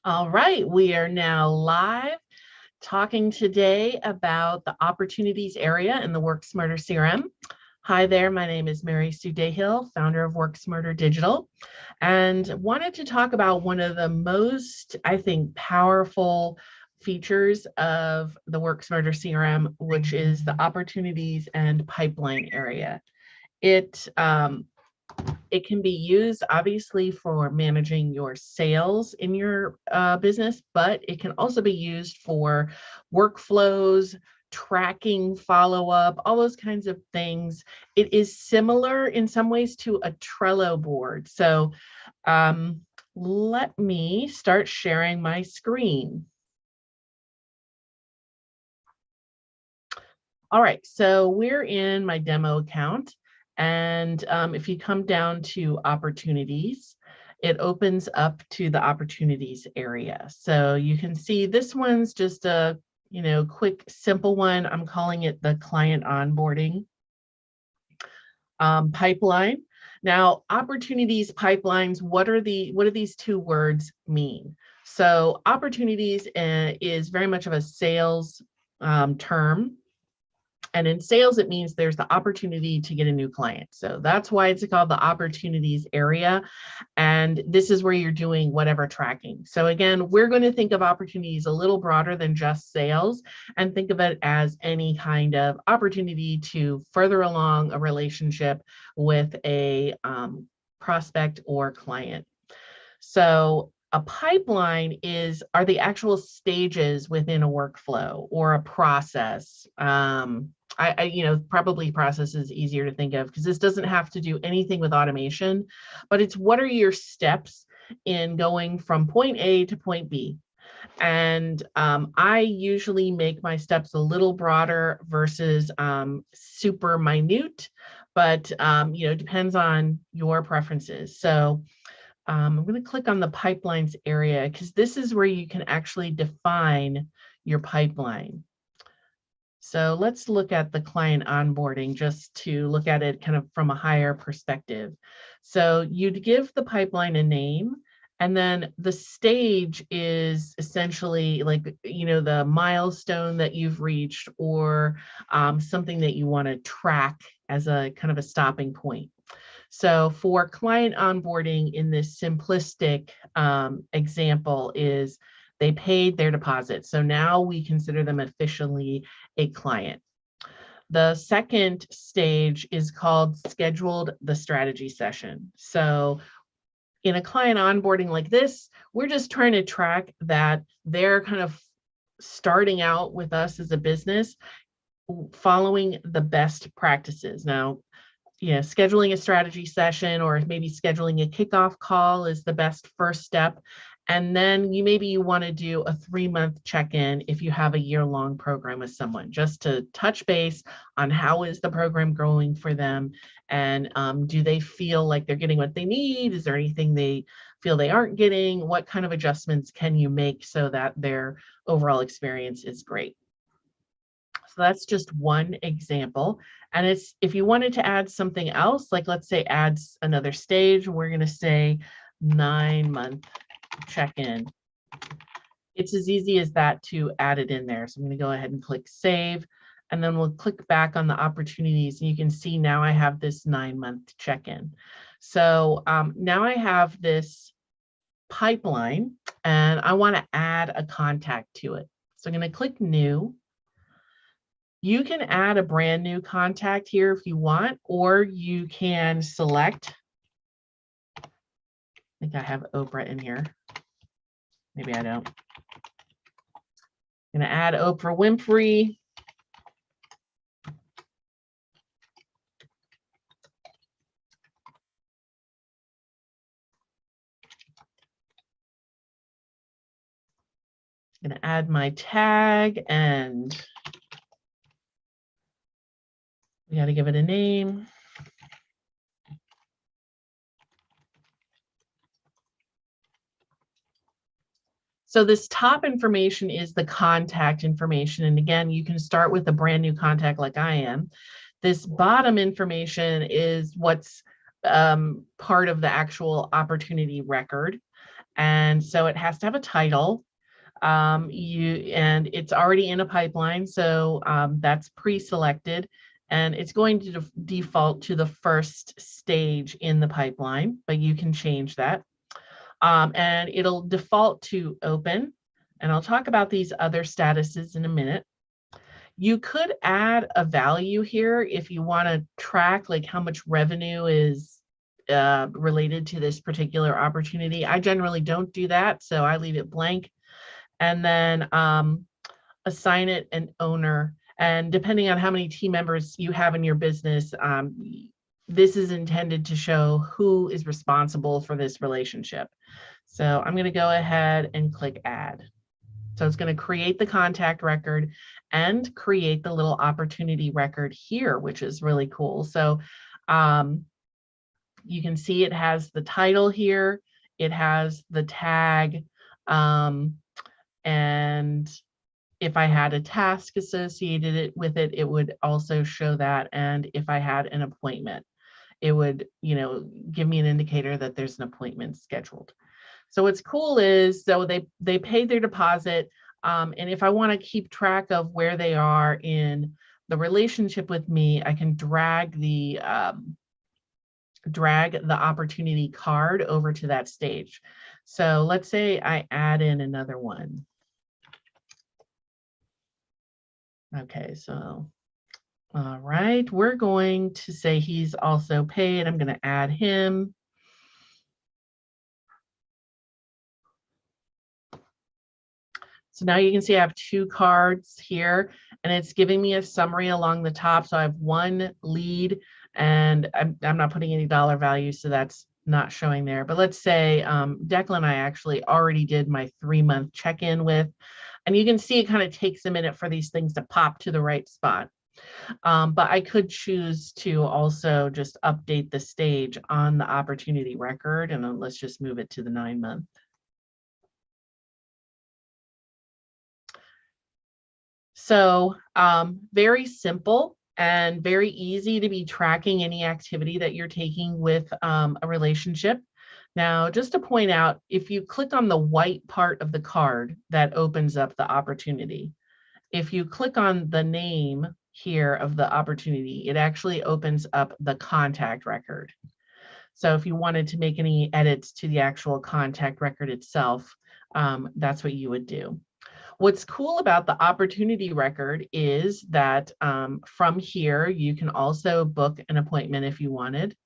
All right, we are now live talking today about the opportunities area in the Work Smarter CRM. Hi there, my name is Mary Sue Dayhill, founder of Work Smarter Digital, and wanted to talk about one of the most, I think, powerful features of the Work Smarter CRM, which is the opportunities and pipeline area. It can be used obviously for managing your sales in your business, but it can also be used for workflows, tracking, follow-up, all those kinds of things. It is similar in some ways to a Trello board. So let me start sharing my screen. All right, so we're in my demo account. And if you come down to opportunities, it opens up to the opportunities area. So you can see this one's just a quick, simple one. I'm calling it the client onboarding pipeline. Now, opportunities, pipelines, what do these two words mean? So opportunities is very much of a sales term. And in sales, it means there's the opportunity to get a new client. So that's why it's called the opportunities area. And this is where you're doing whatever tracking. So again, we're going to think of opportunities a little broader than just sales and think of it as any kind of opportunity to further along a relationship with a prospect or client. So a pipeline are the actual stages within a workflow or a process. Probably process is easier to think of because this doesn't have to do anything with automation, but it's what are your steps in going from point A to point B. And I usually make my steps a little broader versus super minute, but depends on your preferences. So I'm going to click on the pipelines area because this is where you can actually define your pipeline. So let's look at the client onboarding just to look at it kind of from a higher perspective. So you'd give the pipeline a name, and then the stage is essentially like, the milestone that you've reached or something that you want to track as a kind of a stopping point. So for client onboarding in this simplistic example is they paid their deposit. So now we consider them officially a client. The second stage is called scheduled the strategy session. So in a client onboarding like this, we're just trying to track that they're kind of starting out with us as a business, following the best practices. Now, scheduling a strategy session or maybe scheduling a kickoff call is the best first step. And then you want to do a 3-month check-in if you have a year-long program with someone, just to touch base on how is the program going for them, and do they feel like they're getting what they need? Is there anything they feel they aren't getting? What kind of adjustments can you make so that their overall experience is great? So that's just one example. And it's if you wanted to add something else, like let's say add another stage, we're going to say 9-month check-in. It's as easy as that to add it in there. So I'm going to go ahead and click save, and then we'll click back on the opportunities. And you can see now I have this 9-month check-in. So now I have this pipeline and I want to add a contact to it. So I'm going to click new. You can add a brand new contact here if you want, or you can select. I think I have Oprah in here. Maybe I don't. I'm going to add Oprah Winfrey. I'm going to add my tag, and we got to give it a name. So this top information is the contact information. And again, you can start with a brand new contact like I am. This bottom information is what's part of the actual opportunity record. And so it has to have a title. And it's already in a pipeline, so that's pre-selected, and it's going to default to the first stage in the pipeline, but you can change that. And it'll default to open, and I'll talk about these other statuses in a minute. You could add a value here if you want to track like how much revenue is related to this particular opportunity. I generally don't do that, so I leave it blank. And then assign it an owner. And depending on how many team members you have in your business, this is intended to show who is responsible for this relationship. So I'm going to go ahead and click add. So it's going to create the contact record and create the little opportunity record here, which is really cool. So you can see it has the title here. It has the tag. And if I had a task associated with it, it would also show that. And if I had an appointment, it would, give me an indicator that there's an appointment scheduled. So what's cool is, so they paid their deposit. And if I want to keep track of where they are in the relationship with me, I can drag the opportunity card over to that stage. So let's say I add in another one. Okay, so, all right, we're going to say he's also paid. I'm going to add him. So now you can see I have two cards here, and it's giving me a summary along the top. So I have one lead, and I'm not putting any dollar value, so that's not showing there. But let's say Declan, I actually already did my 3-month check-in with. And you can see it kind of takes a minute for these things to pop to the right spot. But I could choose to also just update the stage on the opportunity record. And then let's just move it to the 9-month. So very simple and very easy to be tracking any activity that you're taking with a relationship. Now, just to point out, if you click on the white part of the card, that opens up the opportunity. If you click on the name here of the opportunity, it actually opens up the contact record. So if you wanted to make any edits to the actual contact record itself, that's what you would do. What's cool about the opportunity record is that from here, you can also book an appointment if you wanted.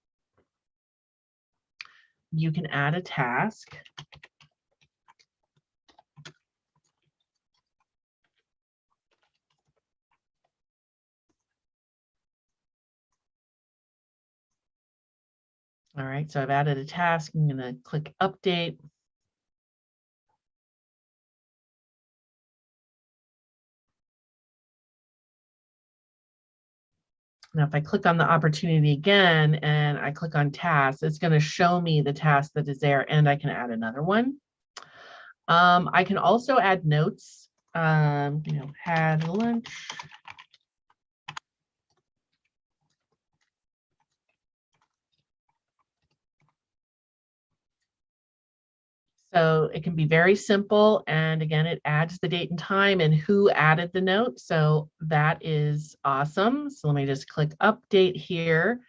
You can add a task. All right, so I've added a task. I'm going to click update. Now, if I click on the opportunity again and I click on tasks, it's going to show me the task that is there, and I can add another one. I can also add notes. Had lunch. So it can be very simple. And again, it adds the date and time and who added the note. So that is awesome. So let me just click update here.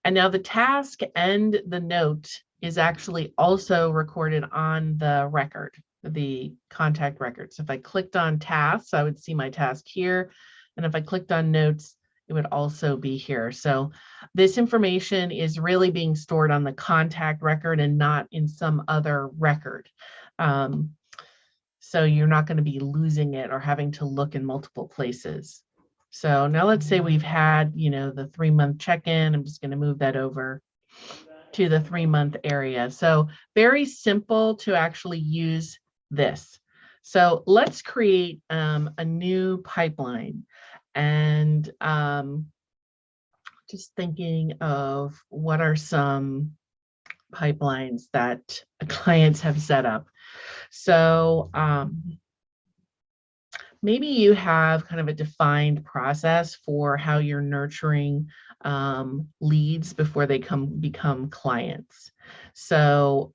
And now the task and the note is actually also recorded on the record, the contact record. So if I clicked on tasks, I would see my task here. And if I clicked on notes, it would also be here. So this information is really being stored on the contact record and not in some other record. So you're not going to be losing it or having to look in multiple places. So now let's say we've had, the 3-month check-in. I'm just going to move that over to the 3-month area. So very simple to actually use this. So let's create a new pipeline. And just thinking of what are some pipelines that clients have set up. So maybe you have kind of a defined process for how you're nurturing leads before they become clients. So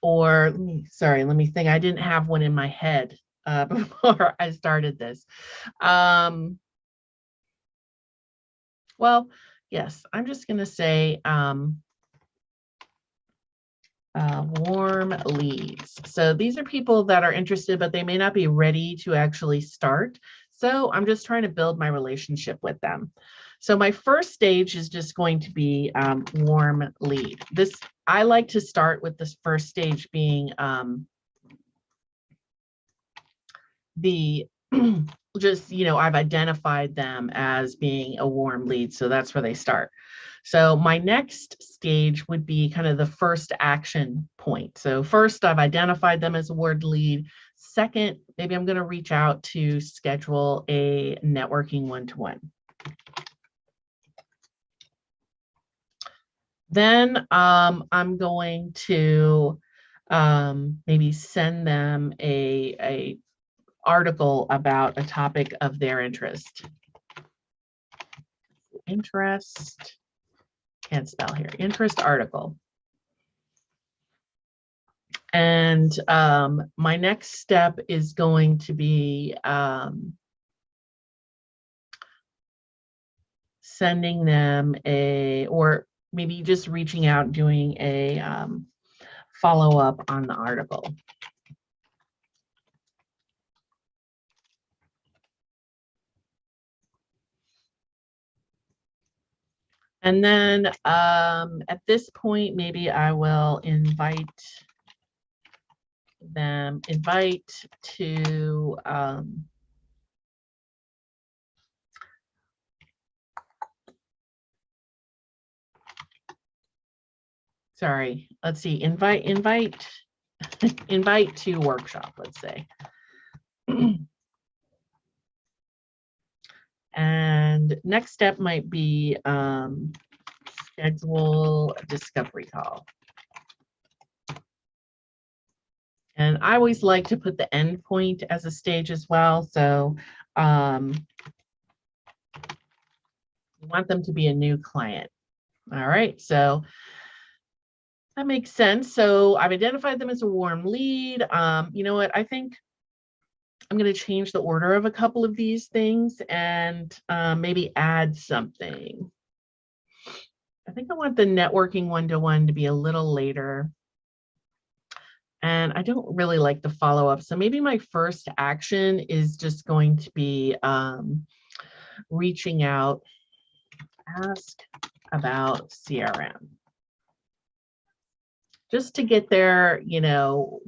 Or sorry, let me think. I didn't have one in my head before I started this. Well, yes, I'm just going to say warm leads. So these are people that are interested, but they may not be ready to actually start. So I'm just trying to build my relationship with them. So my first stage is just going to be warm lead. I like to start with this first stage being the just, I've identified them as being a warm lead. So that's where they start. So my next stage would be kind of the first action point. So first, I've identified them as a warm lead. Second, maybe I'm going to reach out to schedule a networking one-to-one. Then I'm going to maybe send them a article about a topic of their interest. Interest, can't spell here, interest article. And my next step is going to be sending them or maybe just reaching out, doing a follow-up on the article. And then at this point, maybe I will invite to sorry, let's see, invite to workshop, let's say. And next step might be schedule a discovery call. And I always like to put the endpoint as a stage as well. So we want them to be a new client. All right, so that makes sense. So I've identified them as a warm lead. You know what? I think I'm going to change the order of a couple of these things and maybe add something. I think I want the networking one-to-one to be a little later. And I don't really like the follow-up. So maybe my first action is just going to be reaching out, ask about CRM. Just to get their, do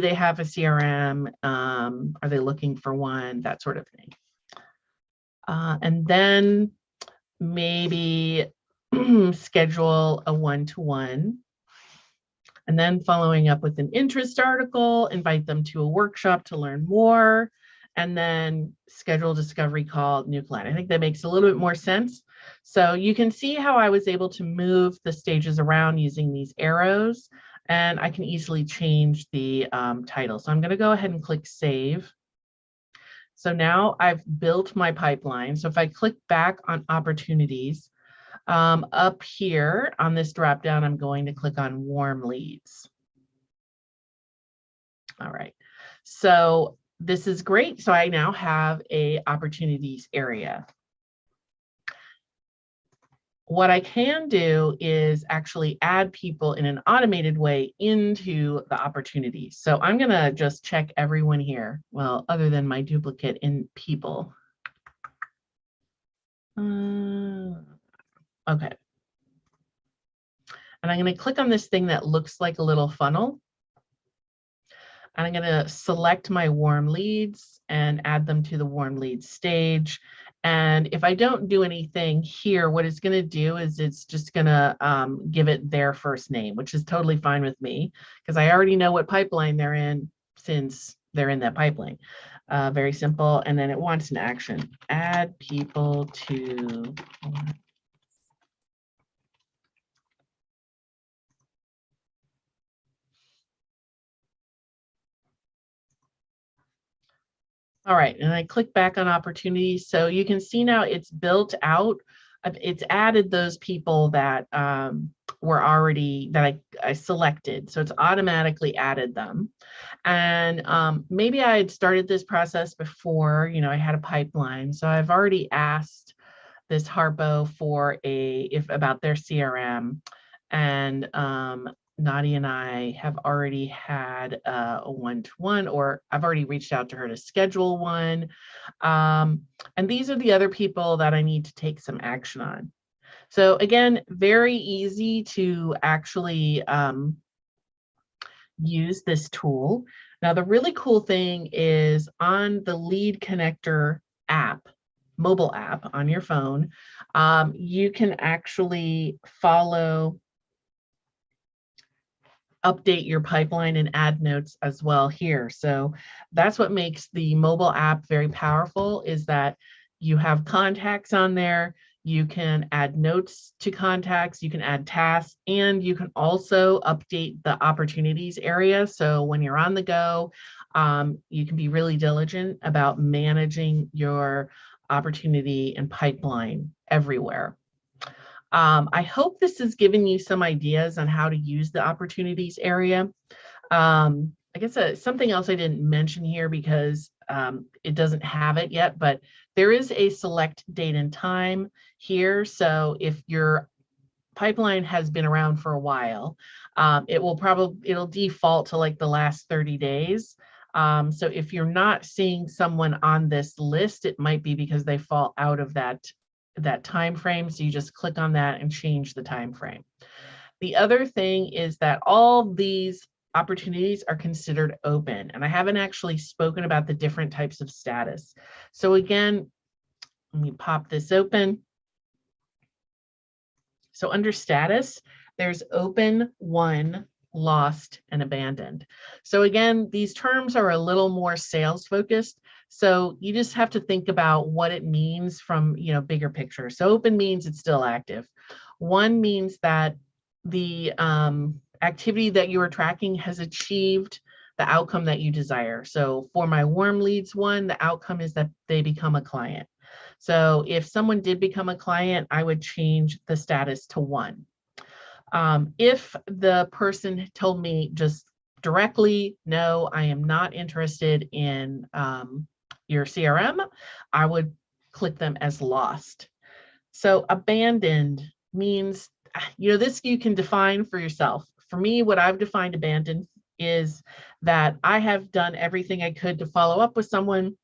they have a CRM? Are they looking for one? That sort of thing. And then maybe schedule a one-to-one. And then following up with an interest article, invite them to a workshop to learn more, and then schedule a discovery call, new client. I think that makes a little bit more sense. So you can see how I was able to move the stages around using these arrows, and I can easily change the title. So I'm going to go ahead and click Save. So now I've built my pipeline. So if I click back on opportunities, up here on this drop down, I'm going to click on warm leads. All right, so this is great. So I now have a opportunities area. What I can do is actually add people in an automated way into the opportunities. So I'm going to just check everyone here. Well, other than my duplicate in people. Okay. And I'm going to click on this thing that looks like a little funnel. And I'm going to select my warm leads and add them to the warm leads stage. And if I don't do anything here, what it's going to do is it's just going to give it their first name, which is totally fine with me because I already know what pipeline they're in since they're in that pipeline. Very simple. And then it wants an action. Add people to all right, and I click back on opportunities. So you can see now it's built out it's added those people that were already, that I selected. So it's automatically added them. And maybe I had started this process before, you know, I had a pipeline. So I've already asked this Harpo for about their CRM. And Nadia and I have already had a one-to-one, or I've already reached out to her to schedule one. And these are the other people that I need to take some action on. So again, very easy to actually use this tool. Now, the really cool thing is on the Lead Connector app, mobile app on your phone, you can actually update your pipeline and add notes as well here. So that's what makes the mobile app very powerful, is that you have contacts on there. You can add notes to contacts, you can add tasks, and you can also update the opportunities area. So when you're on the go, you can be really diligent about managing your opportunity and pipeline everywhere. I hope this has given you some ideas on how to use the opportunities area. I guess something else I didn't mention here because it doesn't have it yet, but there is a select date and time here. So if your pipeline has been around for a while, it'll default to like the last 30 days. So if you're not seeing someone on this list, it might be because they fall out of that time frame. So you just click on that and change the time frame. The other thing is that all these opportunities are considered open, and I haven't actually spoken about the different types of status. So again, let me pop this open. So under status, there's open, won, lost, and abandoned. So again, these terms are a little more sales focused. So you just have to think about what it means from, you know, bigger picture. So open means it's still active. One means that the activity that you are tracking has achieved the outcome that you desire. So for my warm leads one, the outcome is that they become a client. So if someone did become a client, I would change the status to 1. If the person told me just directly, no, I am not interested in your CRM, I would click them as lost. So abandoned means, you know, this you can define for yourself. For me, what I've defined abandoned is that I have done everything I could to follow up with someone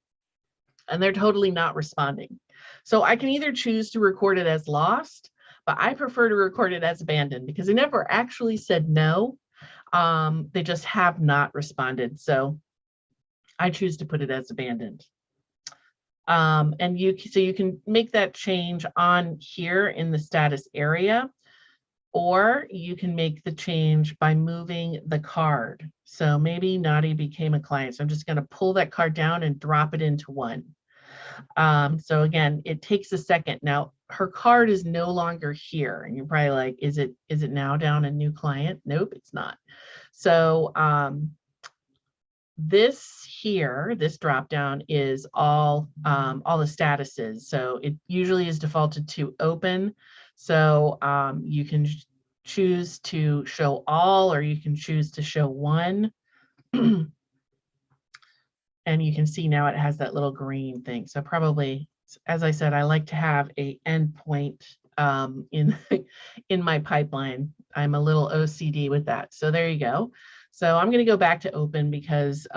and they're totally not responding. So I can either choose to record it as lost, but I prefer to record it as abandoned because they never actually said no. They just have not responded. So I choose to put it as abandoned. And you can make that change on here in the status area, or you can make the change by moving the card. So maybe Nadia became a client. So I'm just going to pull that card down and drop it into 1. So again, it takes a second. Now her card is no longer here, and you're probably like, is it now down a new client? Nope, it's not. So this here, this drop down is all the statuses. So it usually is defaulted to open. So you can choose to show all, or you can choose to show 1. And you can see now it has that little green thing. So probably, as I said, I like to have a endpoint in my pipeline. I'm a little OCD with that. So there you go. So I'm going to go back to open because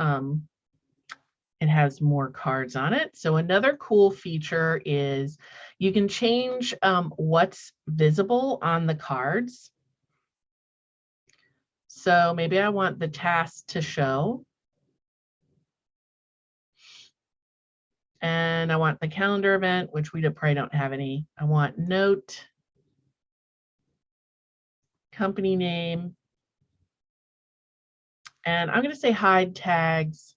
it has more cards on it. So another cool feature is you can change what's visible on the cards. So maybe I want the task to show. And I want the calendar event, which we probably don't have any. I want note, company name, and I'm going to say hide tags.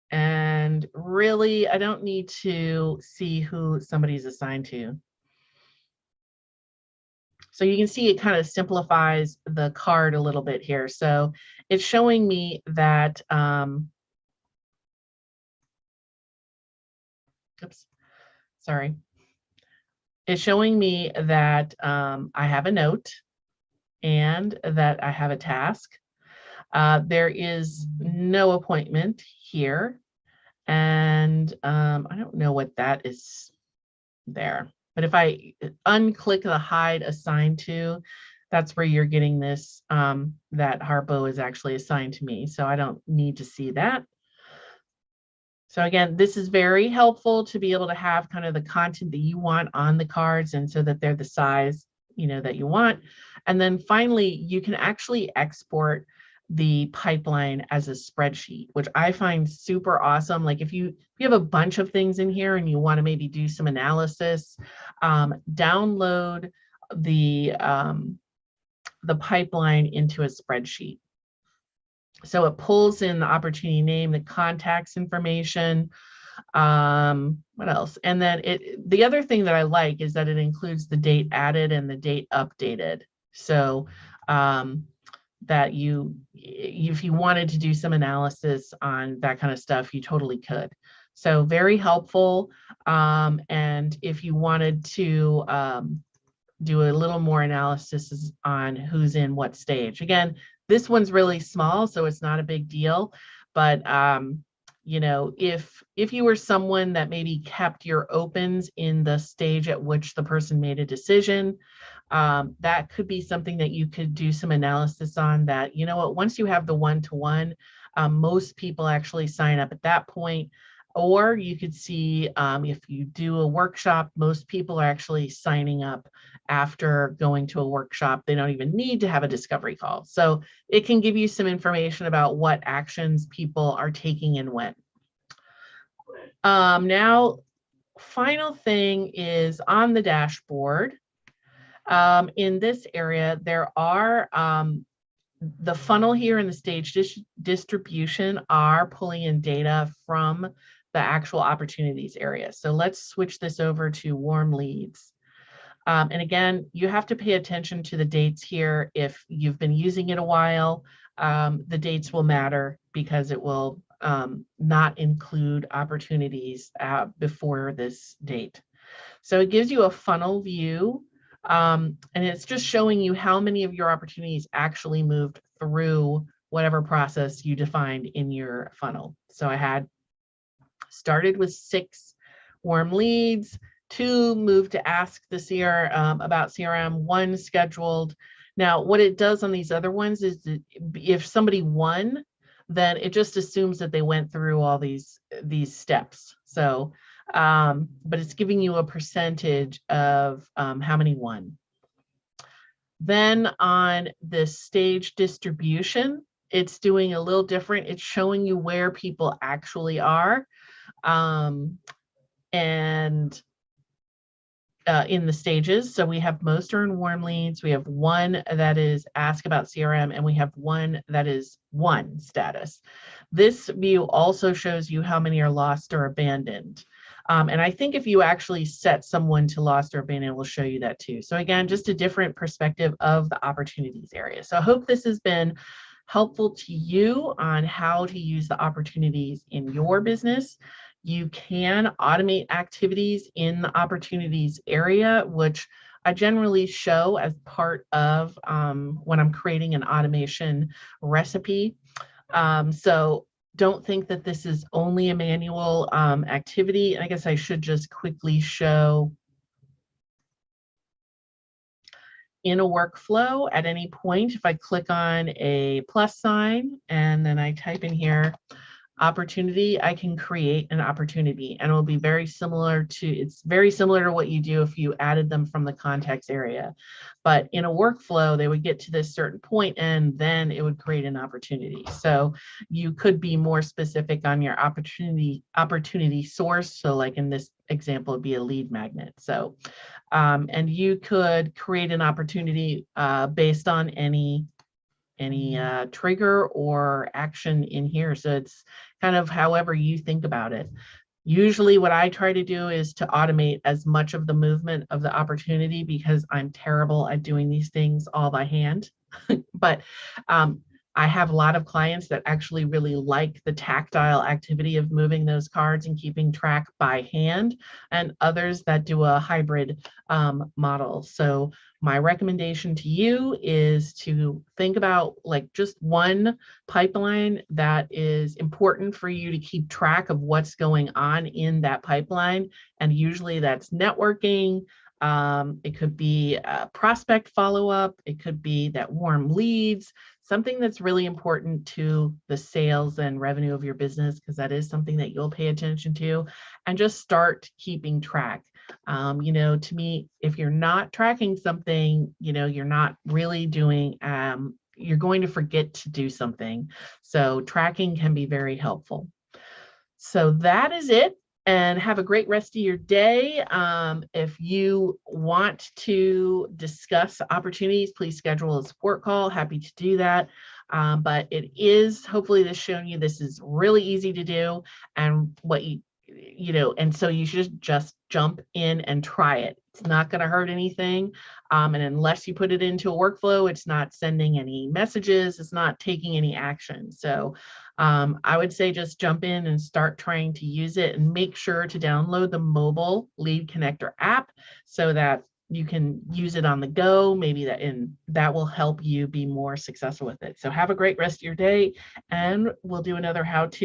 And really, I don't need to see who somebody's assigned to. So you can see it kind of simplifies the card a little bit here. So it's showing me that, oops, sorry. It's showing me that I have a note and that I have a task. There is no appointment here. And I don't know what that is there. But if I unclick the hide assigned to, that's where you're getting this, that Harpo is actually assigned to me. So I don't need to see that. So again, this is very helpful to be able to have kind of the content that you want on the cards, and so that they're the size, that you want. And then finally, you can actually export the pipeline as a spreadsheet, which I find super awesome. Like if you have a bunch of things in here and you want to maybe do some analysis, download the pipeline into a spreadsheet. So it pulls in the opportunity name, the contacts information, what else? And then the other thing that I like is that it includes the date added and the date updated. So that if you wanted to do some analysis on that kind of stuff, you totally could. So very helpful. And if you wanted to do a little more analysis on who's in what stage. Again, this one's really small, so it's not a big deal. But if you were someone that maybe kept your opens in the stage at which the person made a decision, that could be something that you could do some analysis on. That, once you have the one-to-one, most people actually sign up at that point. Or you could see if you do a workshop, most people are actually signing up after going to a workshop. They don't even need to have a discovery call. So it can give you some information about what actions people are taking and when. Now, final thing is on the dashboard. In this area, there are the funnel here and the stage distribution are pulling in data from the actual opportunities area. So let's switch this over to warm leads. And again, you have to pay attention to the dates here. If you've been using it a while, the dates will matter because it will not include opportunities before this date. So it gives you a funnel view, and it's just showing you how many of your opportunities actually moved through whatever process you defined in your funnel. So I had started with 6 warm leads, 2 moved to ask the CRM about CRM, 1 scheduled. Now, what it does on these other ones is that if somebody won, then it just assumes that they went through all these steps. So, but it's giving you a percentage of how many won. Then on the stage distribution, it's doing a little different. It's showing you where people actually are. And in the stages. So we have most are in warm leads. We have 1 that is ask about CRM, and we have 1 that is won status. This view also shows you how many are lost or abandoned. And I think if you actually set someone to lost or abandoned, it will show you that too. So again, just a different perspective of the opportunities area. So I hope this has been helpful to you on how to use the opportunities in your business. You can automate activities in the opportunities area, which I generally show as part of when I'm creating an automation recipe. So don't think that this is only a manual activity. I guess I should just quickly show in a workflow at any point, if I click on a plus sign and then I type in here opportunity, I can create an opportunity, and it will be very similar to, it's very similar to what you do if you added them from the contacts area. But in a workflow, they would get to this certain point and then it would create an opportunity. So you could be more specific on your opportunity source. So like in this example, it'd be a lead magnet. So, and you could create an opportunity based on any trigger or action in here. So it's kind of however you think about it. Usually what I try to do is to automate as much of the movement of the opportunity because I'm terrible at doing these things all by hand. But I have a lot of clients that actually really like the tactile activity of moving those cards and keeping track by hand, and others that do a hybrid model. So my recommendation to you is to think about like just one pipeline that is important for you to keep track of what's going on in that pipeline. And usually that's networking. It could be a prospect follow-up. It could be that warm leads, something that's really important to the sales and revenue of your business, because that is something that you'll pay attention to, and just start keeping track. To me, if you're not tracking something, you're not really doing, you're going to forget to do something. So tracking can be very helpful. So that is it. And have a great rest of your day. If you want to discuss opportunities, please schedule a support call. Happy to do that. But it is, hopefully this showing you this is really easy to do, and and so you should just jump in and try it. It's not going to hurt anything. And unless you put it into a workflow, it's not sending any messages, it's not taking any action. So I would say just jump in and start trying to use it, and make sure to download the mobile lead connector app so that you can use it on the go. Maybe that will help you be more successful with it. So have a great rest of your day, and we'll do another how-to